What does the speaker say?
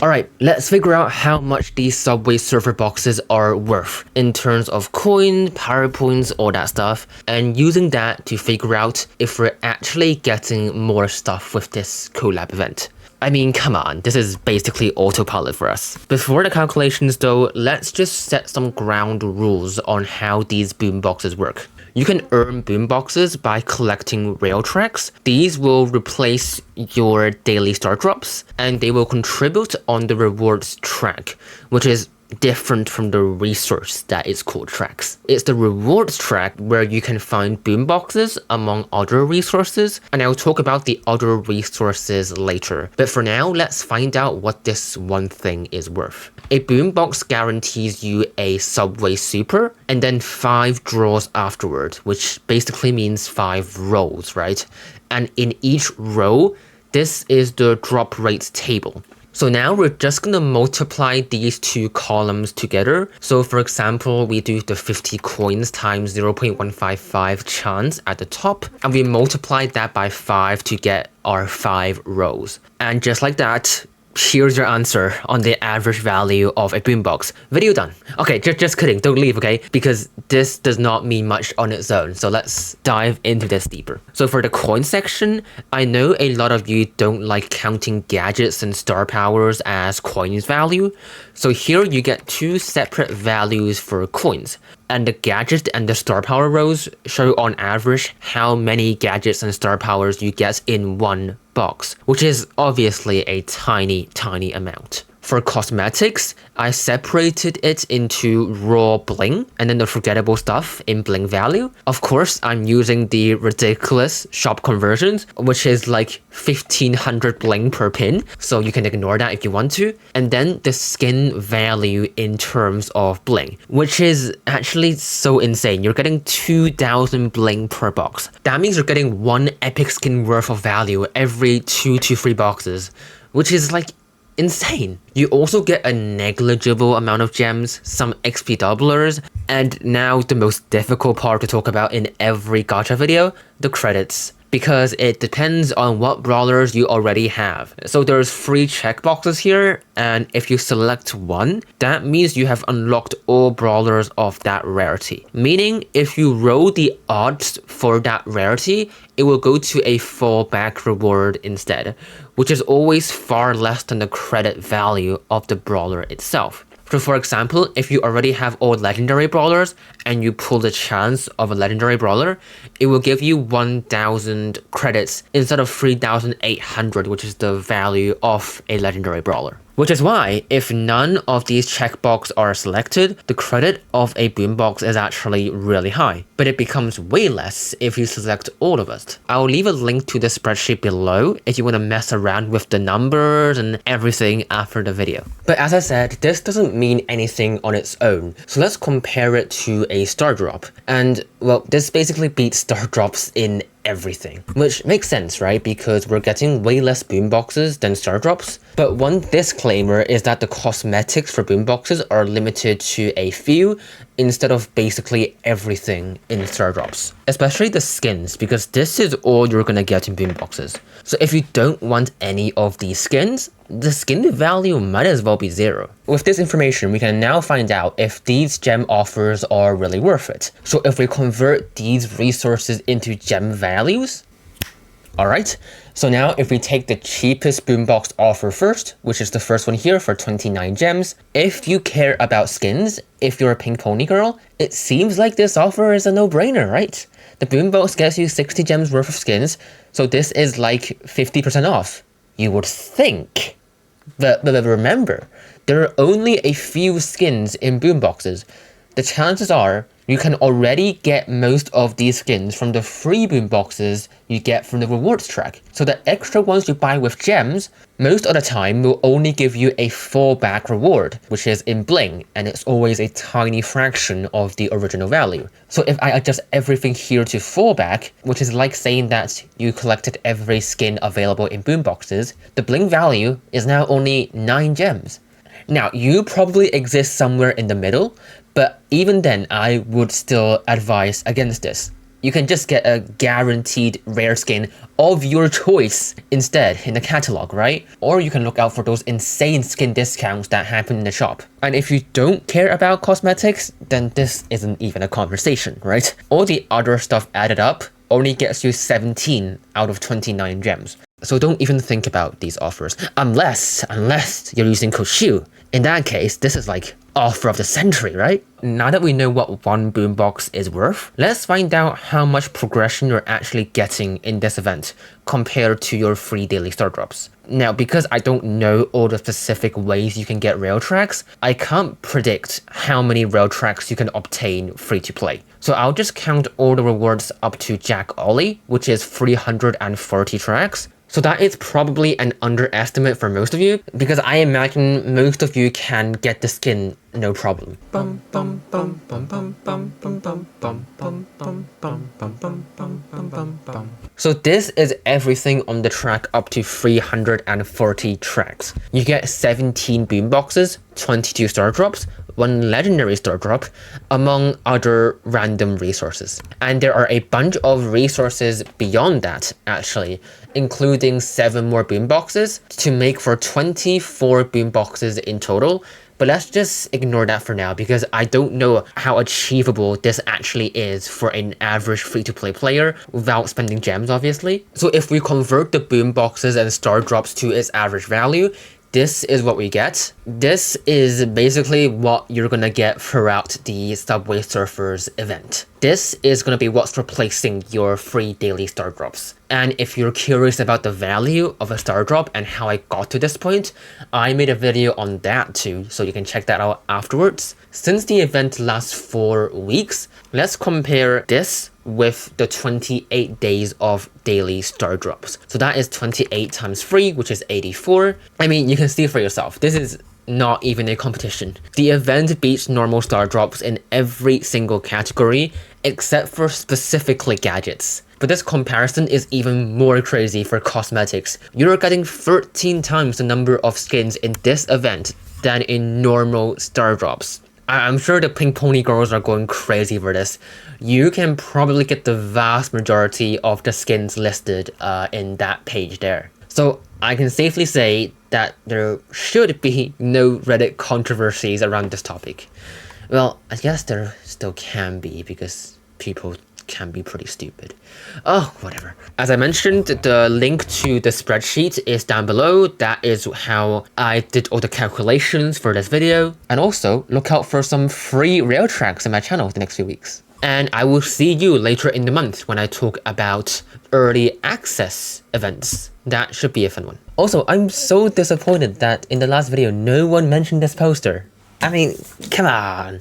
Alright, let's figure out how much these Subway Surfer boxes are worth in terms of coins, power points, all that stuff, and using that to figure out if we're actually getting more stuff with this collab event. I mean, come on, this is basically autopilot for us. Before the calculations though, let's just set some ground rules on how these boomboxes work. You can earn boomboxes by collecting rail tracks. These will replace your daily star drops, and they will contribute on the rewards track, which is different from the resource that is called tracks. It's the rewards track where you can find boomboxes among other resources, and I'll talk about the other resources later. But for now, let's find out what this one thing is worth. A boombox guarantees you a Subway Super and then 5 draws afterward, which basically means 5 rolls, right? And in each row, this is the drop rates table. So now we're just going to multiply these two columns together. So for example, we do the 50 coins times 0.155 chance at the top, and we multiply that by 5 to get our 5 rows. And just like that, here's your answer on the average value of a boombox. Video done. Okay, just kidding, don't leave, okay? Because this does not mean much on its own, so let's dive into this deeper. So for the coin section, I know a lot of you don't like counting gadgets and star powers as coins value, so here you get 2 separate values for coins. And the gadget and the star power rows show on average how many gadgets and star powers you get in one box, which is obviously a tiny amount. For cosmetics, I separated it into raw bling and then the forgettable stuff in bling value. Of course, I'm using the ridiculous shop conversions, which is like 1500 bling per pin, so you can ignore that if you want to. And then the skin value in terms of bling, which is actually so insane. You're getting 2000 bling per box. That means you're getting 1 epic skin worth of value every 2 to 3 boxes, which is like insane. You also get a negligible amount of gems, some XP doublers, and now the most difficult part to talk about in every gacha video, the credits. Because it depends on what brawlers you already have. So there's 3 checkboxes here, and if you select one, that means you have unlocked all brawlers of that rarity. Meaning, if you roll the odds for that rarity, it will go to a fallback reward instead, which is always far less than the credit value of the brawler itself. So for example, if you already have all legendary brawlers and you pull the chance of a legendary brawler, it will give you 1000 credits instead of 3800, which is the value of a legendary brawler. Which is why, if none of these checkboxes are selected, the credit of a boombox is actually really high, but it becomes way less if you select all of it. I'll leave a link to the spreadsheet below if you want to mess around with the numbers and everything after the video. But as I said, this doesn't mean anything on its own, so let's compare it to a star drop. And well, this basically beats star drops in everything, which makes sense, right? Because we're getting way less boomboxes than star drops. But one disclaimer is that the cosmetics for boomboxes are limited to a few instead of basically everything in star drops, especially the skins, because this is all you're gonna get in boomboxes. So if you don't want any of these skins, the skin value might as well be 0. With this information, we can now find out if these gem offers are really worth it. So if we convert these resources into gem values, alright, so now if we take the cheapest boombox offer first, which is the first one here for 29 gems, if you care about skins, if you're a pink pony girl, it seems like this offer is a no-brainer, right? The boombox gets you 60 gems worth of skins, so this is like 50% off, you would think. But remember, there are only a few skins in boomboxes. The chances are you can already get most of these skins from the free boomboxes you get from the rewards track. So the extra ones you buy with gems, most of the time will only give you a fallback reward, which is in bling, and it's always a tiny fraction of the original value. So if I adjust everything here to fallback, which is like saying that you collected every skin available in boomboxes, the bling value is now only 9 gems. Now, you probably exist somewhere in the middle, but even then, I would still advise against this. You can just get a guaranteed rare skin of your choice instead in the catalog, right? Or you can look out for those insane skin discounts that happen in the shop. And if you don't care about cosmetics, then this isn't even a conversation, right? All the other stuff added up only gets you 17 out of 29 gems. So don't even think about these offers, unless you're using code Shiu. In that case, this is like offer of the century, right? Now that we know what one boombox is worth, let's find out how much progression you're actually getting in this event compared to your free daily star drops. Now, because I don't know all the specific ways you can get rail tracks, I can't predict how many rail tracks you can obtain free to play. So I'll just count all the rewards up to Jack Ollie, which is 340 tracks. So that is probably an underestimate for most of you, because I imagine most of you can get the skin no problem. So this is everything on the track up to 340 tracks. You get 17 boomboxes, 22 star drops, 1 legendary star drop, among other random resources. And there are a bunch of resources beyond that, actually, including 7 more boomboxes to make for 24 boomboxes in total. But let's just ignore that for now, because I don't know how achievable this actually is for an average free-to-play player without spending gems, obviously. So if we convert the boomboxes and star drops to its average value, this is what we get. This is basically what you're gonna get throughout the Subway Surfers event. This is gonna be what's replacing your free daily star drops. And if you're curious about the value of a star drop and how I got to this point, I made a video on that too, so you can check that out afterwards. Since the event lasts 4 weeks, let's compare this with the 28 days of daily star drops. So that is 28 times 3, which is 84. I mean, you can see for yourself, this is not even a competition. The event beats normal star drops in every single category, except for specifically gadgets. But this comparison is even more crazy for cosmetics. You're getting 13 times the number of skins in this event than in normal star drops. I'm sure the Pink Pony girls are going crazy for this. You can probably get the vast majority of the skins listed in that page there. So I can safely say that there should be no Reddit controversies around this topic. Well, I guess there still can be, because people can be pretty stupid. Oh, whatever. As I mentioned, the link to the spreadsheet is down below. That is how I did all the calculations for this video. And also, look out for some free rail tracks in my channel the next few weeks. And I will see you later in the month when I talk about early access events. That should be a fun one. Also, I'm so disappointed that in the last video, no one mentioned this poster. I mean, come on.